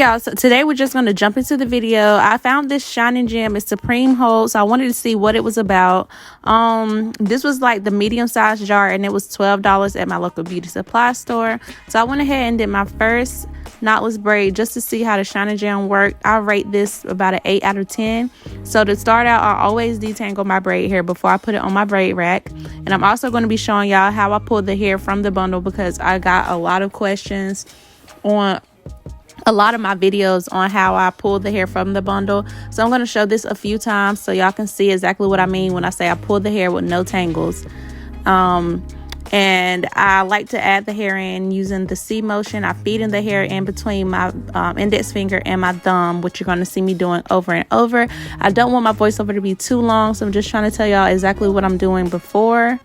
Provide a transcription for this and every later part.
y'all, so today we're just going to jump into the video. I found this shining gem. It's Supreme Hold, so I wanted to see what it was about. This was like the medium sized jar, and it was $12 at my local beauty supply store. So I went ahead and did my first knotless braid just to see how the shining gem worked. I rate this about an 8 out of 10. So to start out, I always detangle my braid hair before I put it on my braid rack. And I'm also going to be showing y'all how I pull the hair from the bundle, because I got a lot of questions on a lot of my videos on how I pull the hair from the bundle. So I'm going to show this a few times so y'all can see exactly what I mean when I say I pull the hair with no tangles. And I like to add the hair in using the C motion. I feed in the hair in between my index finger and my thumb, which you're going to see me doing over and over. I don't want my voiceover to be too long, so I'm just trying to tell y'all exactly what I'm doing before.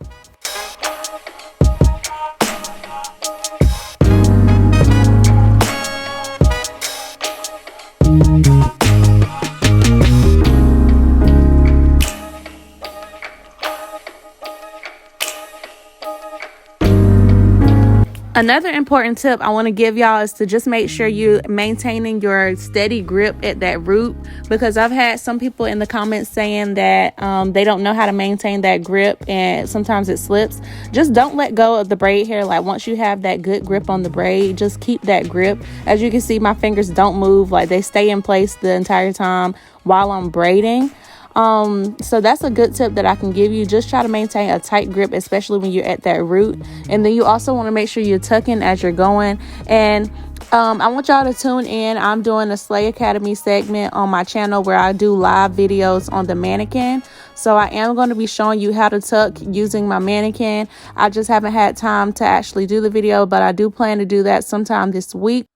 Another important tip I want to give y'all is to just make sure you're maintaining your steady grip at that root, because I've had some people in the comments saying that they don't know how to maintain that grip and sometimes it slips. Just don't let go of the braid hair. Like, once you have that good grip on the braid, just keep that grip. As you can see, my fingers don't move, like they stay in place the entire time while I'm braiding. So that's a good tip that I can give you. Just try to maintain a tight grip, especially when you're at that root. And then you also want to make sure you're tucking as you're going. And I want y'all to tune in. I'm doing a Slay Academy segment on my channel where I do live videos on the mannequin. So I am going to be showing you how to tuck using my mannequin. I just haven't had time to actually do the video, but I do plan to do that sometime this week.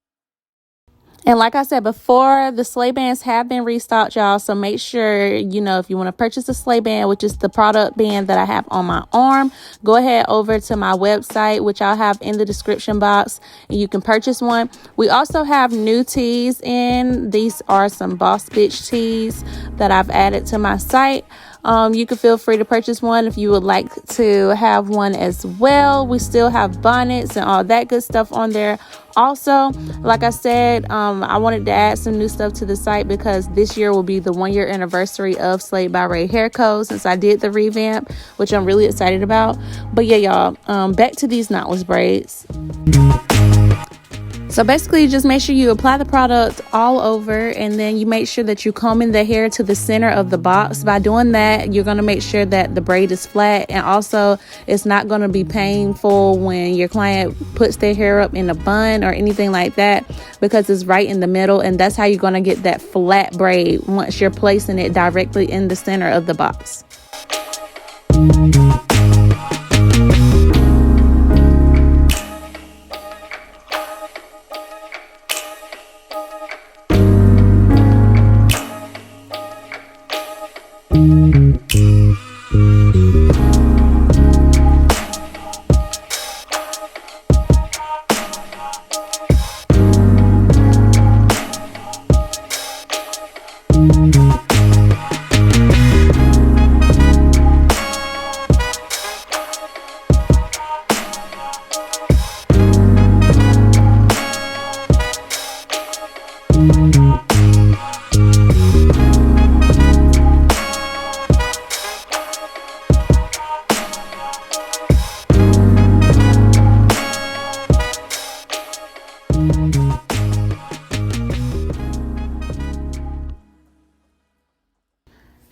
And like I said before, the Slay bands have been restocked, y'all. So make sure, you know, if you want to purchase a Slay band, which is the product band that I have on my arm, go ahead over to my website, which I'll have in the description box, and you can purchase one. We also have new tees in. These are some Boss Bitch tees that I've added to my site. You can feel free to purchase one if you would like to have one as well. We still have bonnets and all that good stuff on there. Also, like I said, I wanted to add some new stuff to the site because this year will be the 1-year anniversary of SlayedByRayHairCo since I did the revamp, which I'm really excited about. But yeah, y'all, back to these knotless braids. So basically, just make sure you apply the product all over, and then you make sure that you comb in the hair to the center of the box. By doing that, you're going to make sure that the braid is flat, and also it's not going to be painful when your client puts their hair up in a bun or anything like that, because it's right in the middle, and that's how you're going to get that flat braid once you're placing it directly in the center of the box.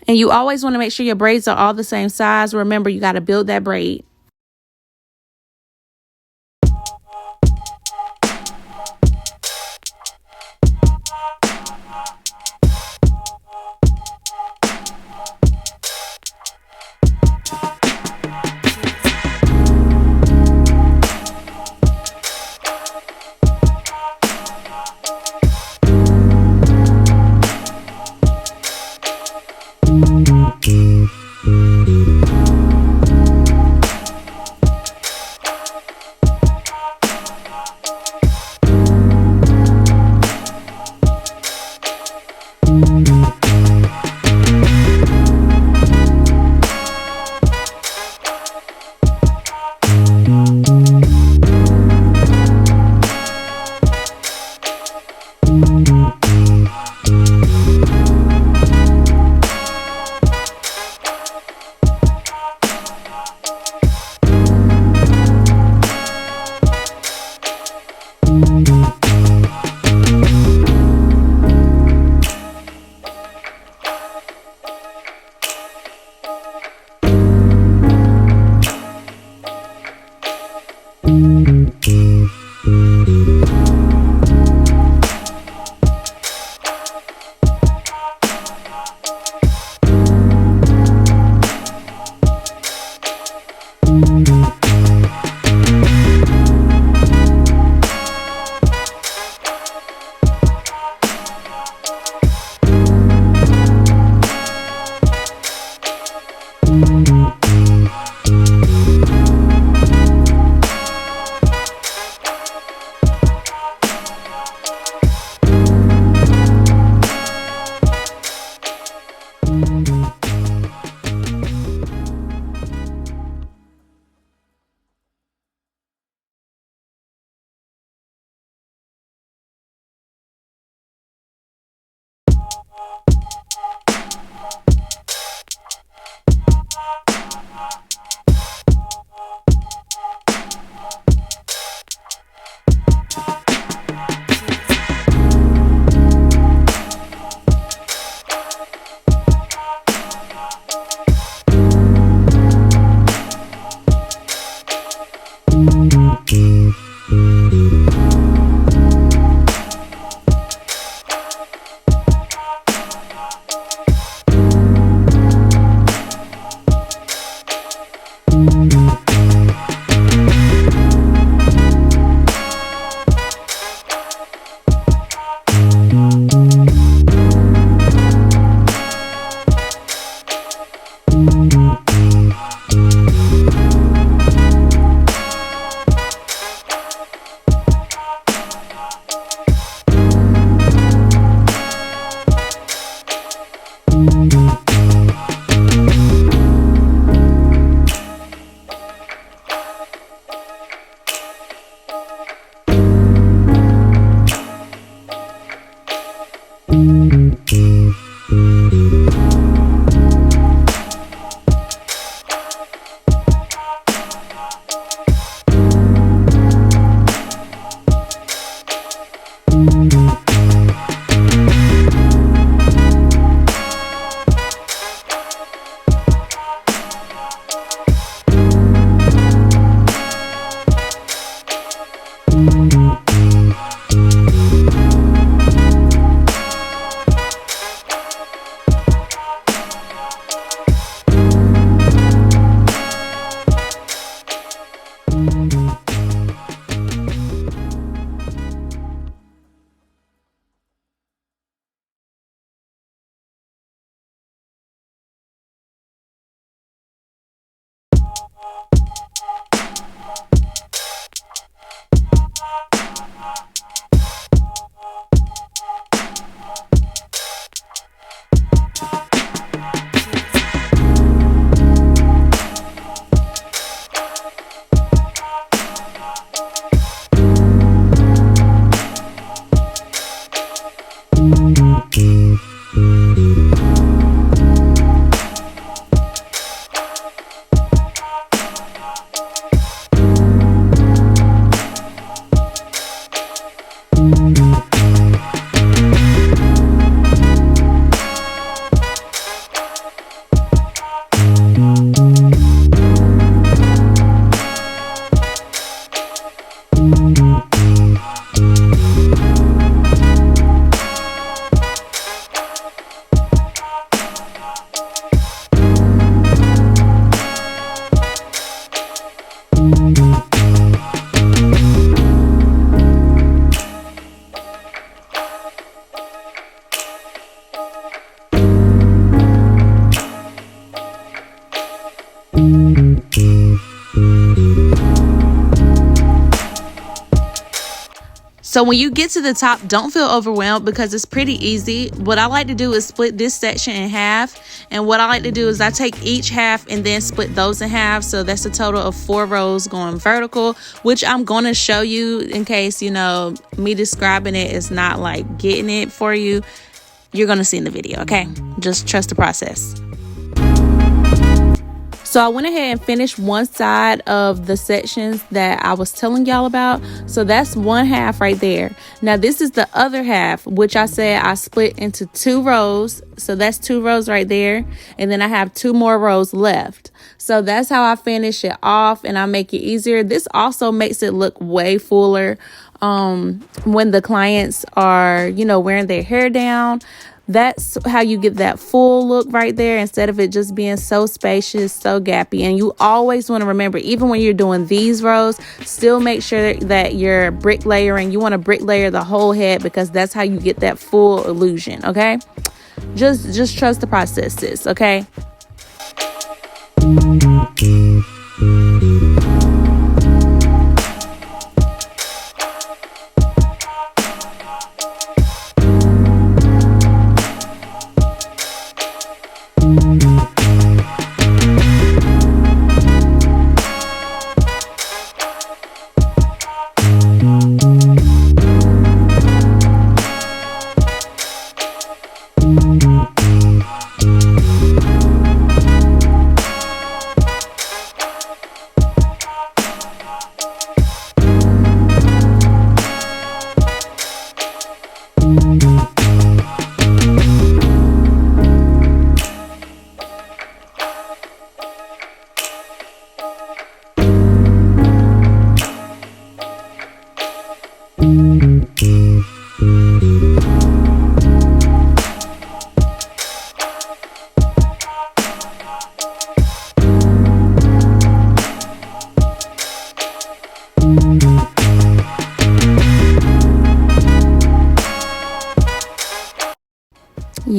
And you always want to make sure your braids are all the same size. Remember, you got to build that braid. So when you get to the top, don't feel overwhelmed because it's pretty easy. What I like to do is split this section in half. And what I like to do is I take each half and then split those in half. So that's a total of 4 rows going vertical, which I'm going to show you in case, you know, me describing it is not like getting it for you. You're going to see in the video, okay? Just trust the process. So I went ahead and finished one side of the sections that I was telling y'all about. So that's one half right there. Now this is the other half, which I said I split into 2 rows. So that's 2 rows right there. And then I have 2 more rows left. So that's how I finish it off and I make it easier. This also makes it look way fuller when the clients are, you know, wearing their hair down. That's how you get that full look right there instead of it just being so spacious, so gappy. And you always want to remember, even when you're doing these rows, still make sure that you're brick layering. You want to brick layer the whole head because that's how you get that full illusion, okay? Just trust the process, sis, okay?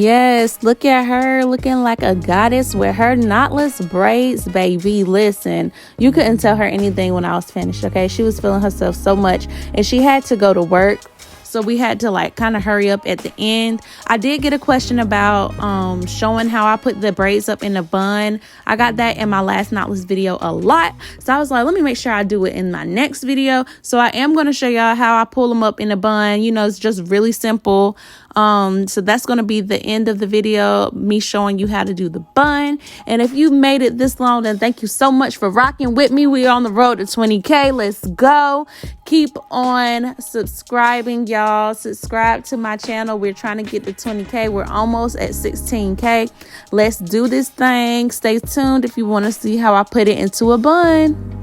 Yes, look at her looking like a goddess with her knotless braids, baby. Listen, you couldn't tell her anything when I was finished, okay? She was feeling herself so much, and she had to go to work. So we had to like kind of hurry up at the end. I did get a question about showing how I put the braids up in a bun. I got that in my last knotless video a lot. So I was like, let me make sure I do it in my next video. So I am going to show y'all how I pull them up in a bun. You know, it's just really simple. So that's going to be the end of the video, me showing you how to do the bun. And if you made it this long, then thank you so much for rocking with me. We're on the road to 20K. Let's go. Keep on subscribing, y'all. Subscribe to my channel. We're trying to get to 20K. We're almost at 16K. Let's do this thing. Stay tuned if you want to see how I put it into a bun.